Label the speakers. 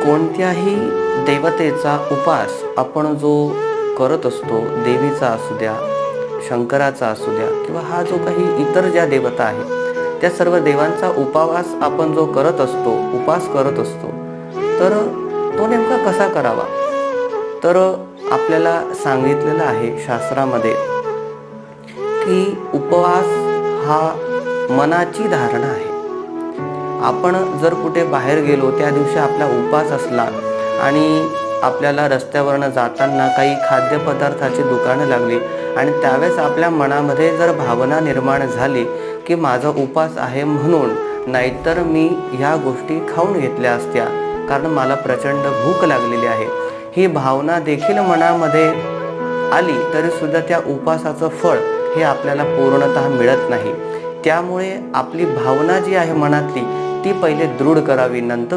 Speaker 1: कोणत्याही देवतेचा उपास आपण जो करत असतो, देवीचा असू द्या, शंकराचा असू द्या किंवा हा जो काही इतर ज्या देवता आहेत त्या सर्व देवांचा उपवास आपण जो करत असतो, उपास करत असतो, तर तो नेमका कसा करावा? तर आपल्याला सांगितलेलं आहे शास्त्रामध्ये की उपवास हा मनाची धारणा आहे. आपण जर कुठे बाहेर गेलो, त्या दिवशी आपला उपवास असला आणि आपल्याला रस्त्यावरनं जाताना काही खाद्यपदार्थाची दुकानं लागली आणि त्यावेळेस आपल्या मनामध्ये जर भावना निर्माण झाली की माझा उपवास आहे म्हणून, नाहीतर मी ह्या गोष्टी खाऊन घेतल्या असत्या कारण मला प्रचंड भूक लागलेली आहे, ही भावना देखील मनामध्ये आली तरी सुद्धा त्या उपवासाचं फळ हे आपल्याला पूर्णतः मिळत नाही. त्यामुळे आपली भावना जी आहे मनातली ती पहिले दृढ करावी, नंतर